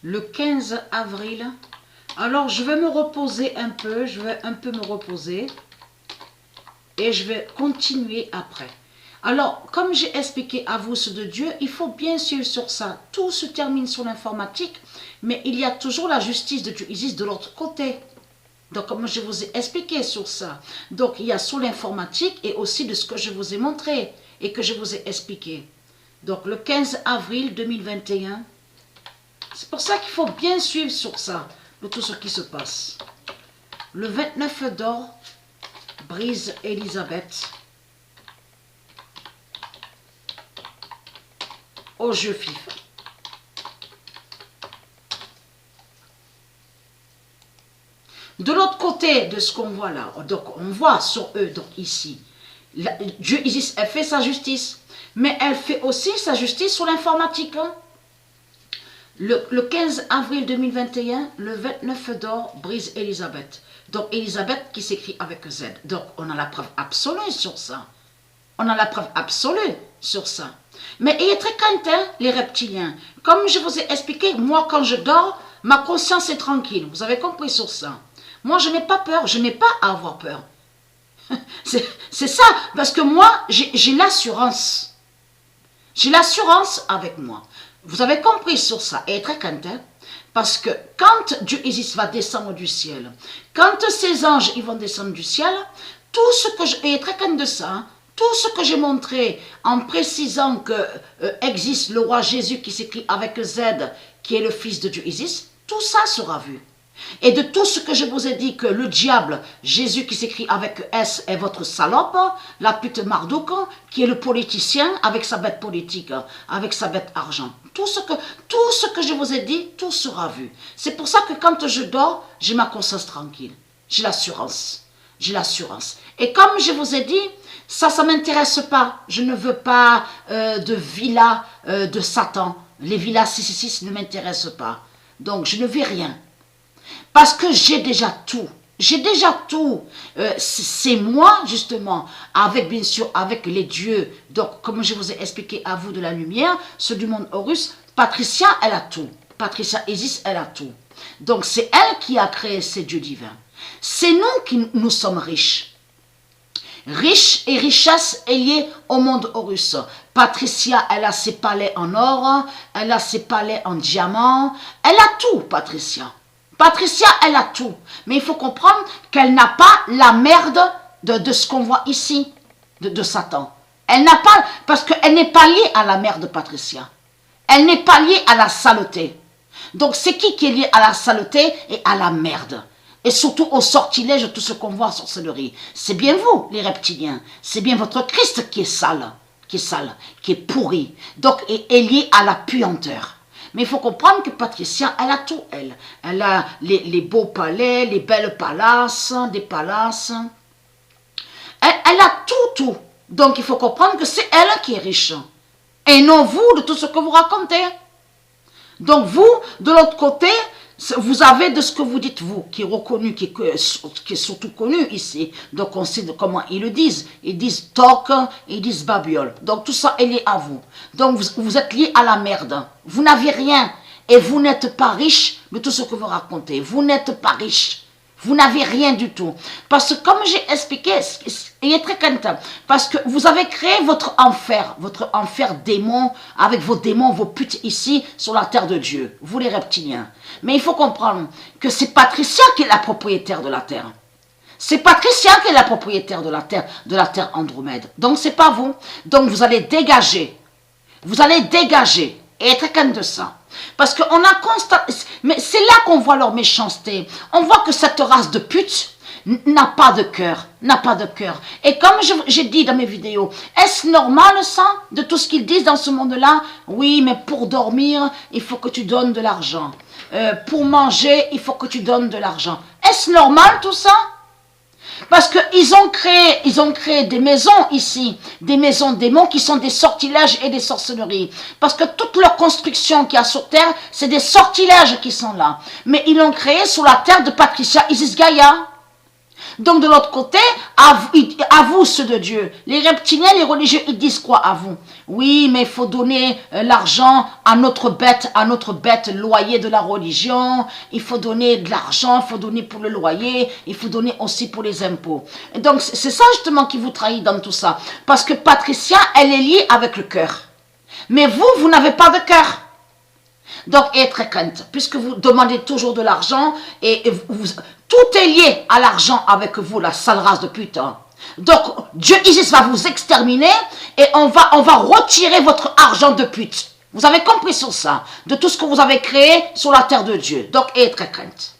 le 15 avril. Alors, je vais me reposer un peu, je vais un peu me reposer et je vais continuer après. Alors, comme j'ai expliqué à vous ce de Dieu, il faut bien suivre sur ça. Tout se termine sur l'informatique, mais il y a toujours la justice de Dieu Isis de l'autre côté. Donc, comme je vous ai expliqué sur ça. Donc, il y a sur l'informatique et aussi de ce que je vous ai montré et que je vous ai expliqué. Donc, le 15 avril 2021, c'est pour ça qu'il faut bien suivre sur ça, de tout ce qui se passe. Le 29 d'or, brise Élisabeth. Au jeu FIFA. De l'autre côté de ce qu'on voit là, donc on voit sur eux, donc ici, Dieu Isis, elle fait sa justice, mais elle fait aussi sa justice sur l'informatique. Hein. Le 15 avril 2021, le 29 d'or brise Élisabeth. Donc Élisabeth qui s'écrit avec Z. Donc on a la preuve absolue sur ça. On a la preuve absolue sur ça. Mais il est très crainte, hein, les reptiliens. Comme je vous ai expliqué, moi quand je dors, ma conscience est tranquille. Vous avez compris sur ça. Moi je n'ai pas peur, je n'ai pas à avoir peur. C'est ça, parce que moi j'ai l'assurance. J'ai l'assurance avec moi. Vous avez compris sur ça. Et très crainte, hein, parce que quand Dieu Isis va descendre du ciel, quand ces anges ils vont descendre du ciel, tout ce que je... Et très crainte de ça, hein, tout ce que j'ai montré en précisant que existe le roi Jésus qui s'écrit avec Z, qui est le fils de Dieu Isis, tout ça sera vu. Et de tout ce que je vous ai dit que le diable, Jésus qui s'écrit avec S, est votre salope, la pute Marduk, qui est le politicien avec sa bête politique, avec sa bête argent. Tout ce que je vous ai dit, tout sera vu. C'est pour ça que quand je dors, j'ai ma conscience tranquille. J'ai l'assurance. J'ai l'assurance. Et comme je vous ai dit, ça ne m'intéresse pas. Je ne veux pas de villa de Satan. Les villas 666 ne m'intéressent pas. Donc, je ne vais rien. Parce que j'ai déjà tout. J'ai déjà tout. C'est moi, justement, avec, bien sûr, avec les dieux. Donc, comme je vous ai expliqué à vous de la lumière, ceux du monde Horus, Patricia, elle a tout. Patricia Isis, elle a tout. Donc, c'est elle qui a créé ces dieux divins. C'est nous qui nous sommes riches. Riche et richesse est liée au monde Horus. Patricia, elle a ses palais en or, elle a ses palais en diamant, elle a tout, Patricia. Patricia, elle a tout. Mais il faut comprendre qu'elle n'a pas la merde de ce qu'on voit ici, de Satan. Elle n'a pas, parce qu'elle n'est pas liée à la merde, Patricia. Elle n'est pas liée à la saleté. Donc c'est qui est lié à la saleté et à la merde? Et surtout au sortilège, tout ce qu'on voit en sorcellerie. C'est bien vous, les reptiliens. C'est bien votre Christ qui est sale, qui est pourri. Donc, est lié à la puanteur. Mais il faut comprendre que Patricia, elle a tout, elle. Elle a les beaux palais, les belles palaces, des palaces. Elle a tout. Donc, il faut comprendre que c'est elle qui est riche. Et non vous, de tout ce que vous racontez. Donc, vous, de l'autre côté, vous avez de ce que vous dites, vous, qui est reconnu, qui est surtout connu ici. Donc, on sait de comment ils le disent. Ils disent toc, ils disent babiole. Donc, tout ça est lié à vous. Donc, vous êtes lié à la merde. Vous n'avez rien. Et vous n'êtes pas riche de tout ce que vous racontez. Vous n'êtes pas riche. Vous n'avez rien du tout. Parce que, comme j'ai expliqué, il est très content. Parce que vous avez créé votre enfer démon, avec vos démons, vos putes ici, sur la terre de Dieu. Vous les reptiliens. Mais il faut comprendre que c'est Patricia qui est la propriétaire de la terre. C'est Patricia qui est la propriétaire de la terre Andromède. Donc, c'est pas vous. Donc, vous allez dégager. Vous allez dégager. Et être content de ça. Parce qu'on a constaté, mais c'est là qu'on voit leur méchanceté. On voit que cette race de putes n'a pas de cœur, Et comme j'ai dit dans mes vidéos, est-ce normal ça, de tout ce qu'ils disent dans ce monde-là? Oui, mais pour dormir, il faut que tu donnes de l'argent. Pour manger, il faut que tu donnes de l'argent. Est-ce normal tout ça? Parce qu'ils ont créé des maisons ici, des maisons démons qui sont des sortilèges et des sorcelleries. Parce que toute leur construction qu'il y a sur terre, c'est des sortilèges qui sont là. Mais ils l'ont créé sur la terre de Patricia Isis Gaïa. Donc de l'autre côté, à vous ceux de Dieu. Les reptiliens, les religieux, ils disent quoi à vous? Oui, mais il faut donner l'argent à notre bête, loyer de la religion. Il faut donner de l'argent, il faut donner pour le loyer, il faut donner aussi pour les impôts. Et donc c'est ça justement qui vous trahit dans tout ça. Parce que Patricia, elle est liée avec le cœur. Mais vous n'avez pas de cœur. Donc, ayez très crainte, puisque vous demandez toujours de l'argent et tout est lié à l'argent avec vous, la sale race de pute. Hein. Donc, Dieu Isis va vous exterminer et on va retirer votre argent de pute. Vous avez compris sur ça, de tout ce que vous avez créé sur la terre de Dieu. Donc, ayez très crainte.